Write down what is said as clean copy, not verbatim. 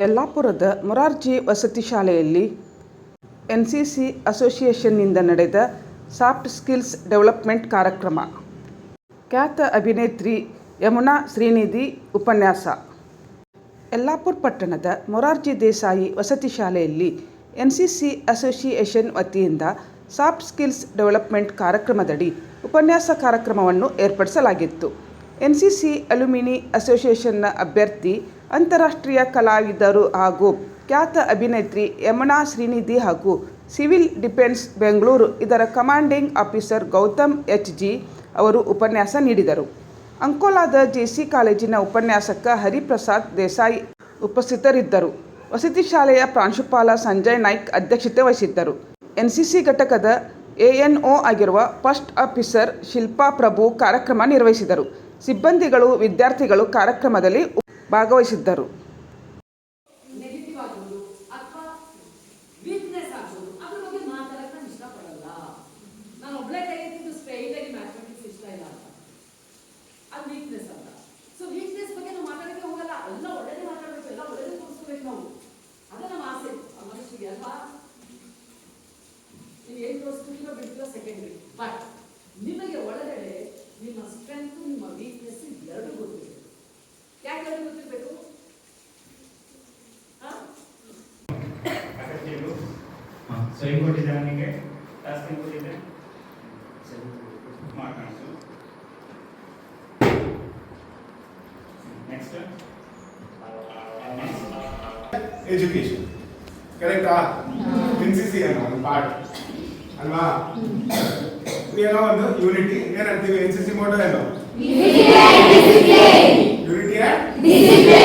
ಯಲ್ಲಾಪುರದ ಮೊರಾರ್ಜಿ ವಸತಿ ಶಾಲೆಯಲ್ಲಿ NCC ಅಸೋಸಿಯೇಷನ್ನಿಂದ ನಡೆದ ಸಾಫ್ಟ್ ಸ್ಕಿಲ್ಸ್ ಡೆವಲಪ್ಮೆಂಟ್ ಕಾರ್ಯಕ್ರಮ. ಖ್ಯಾತ ಅಭಿನೇತ್ರಿ ಯಮುನಾ ಶ್ರೀನಿಧಿ ಉಪನ್ಯಾಸ. ಯಲ್ಲಾಪುರ ಪಟ್ಟಣದ ಮೊರಾರ್ಜಿ ದೇಸಾಯಿ ವಸತಿ ಶಾಲೆಯಲ್ಲಿ NCC ಅಸೋಸಿಯೇಷನ್ ವತಿಯಿಂದ ಸಾಫ್ಟ್ ಸ್ಕಿಲ್ಸ್ ಡೆವಲಪ್ಮೆಂಟ್ ಕಾರ್ಯಕ್ರಮದಡಿ ಉಪನ್ಯಾಸ ಕಾರ್ಯಕ್ರಮವನ್ನು ಏರ್ಪಡಿಸಲಾಗಿತ್ತು. NCC ಅಲ್ಯುಮಿನಿ ಅಸೋಸಿಯೇಷನ್ನ ಅಭ್ಯರ್ಥಿ, ಅಂತಾರಾಷ್ಟ್ರೀಯ ಕಲಾವಿದರು ಹಾಗೂ ಖ್ಯಾತ ಅಭಿನೇತ್ರಿ ಯಮುನಾ ಶ್ರೀನಿಧಿ ಹಾಗೂ ಸಿವಿಲ್ ಡಿಫೆನ್ಸ್ ಬೆಂಗಳೂರು ಇದರ ಕಮಾಂಡಿಂಗ್ ಆಫೀಸರ್ ಗೌತಮ್ HG ಅವರು ಉಪನ್ಯಾಸ ನೀಡಿದರು. ಅಂಕೋಲಾದ JC ಕಾಲೇಜಿನ ಉಪನ್ಯಾಸಕ ಹರಿಪ್ರಸಾದ್ ದೇಸಾಯಿ ಉಪಸ್ಥಿತರಿದ್ದರು. ವಸತಿ ಶಾಲೆಯ ಪ್ರಾಂಶುಪಾಲ ಸಂಜಯ್ ನಾಯ್ಕ್ ಅಧ್ಯಕ್ಷತೆ ವಹಿಸಿದ್ದರು. NCC ಘಟಕದ ANO ಆಗಿರುವ ಫಸ್ಟ್ ಆಫೀಸರ್ ಶಿಲ್ಪಾ ಪ್ರಭು ಕಾರ್ಯಕ್ರಮ ನಿರ್ವಹಿಸಿದರು. ಸಿಬ್ಬಂದಿಗಳು, ವಿದ್ಯಾರ್ಥಿಗಳು ಕಾರ್ಯಕ್ರಮದಲ್ಲಿ ಭಾಗವಹಿಸಿದ್ದರು. ಸೆಕೆಂಡ್ರಿ, ಬಟ್ ನಿಮಗೆ ಒಳಗಡೆ ನಿಮ್ಮ ಸ್ಟ್ರೆಂತ್, ನಿಮ್ಮ ವೀಕ್ನೆಸ್ ಎರಡು ಗೊತ್ತಿರಬೇಕು. ಯಾಕೆ ಎರಡು ಗೊತ್ತಿರಬೇಕು? ಸೈನ್ ಕೊಟ್ಟಿದ್ದಾರೆ ನಿಮಗೆ, ಟಾಸ್ಕ್ ಕೊಟ್ಟಿದ್ದೆ ಮಾತಾಡ್ಸು. ನೆಕ್ಸ್ಟ್ ಎಜುಕೇಶನ್, ಕರೆಕ್ಟಾ? NCC ಅನ್ನೋ ಒಂದು ಪಾರ್ಟ್ ಅಲ್ವಾ? ಏನೋ ಒಂದು ಯೂನಿಟಿ ಏನಂತೀವಿ? NCC ಮೋಟೋ ಏನೋ ಯೂನಿಟಿ.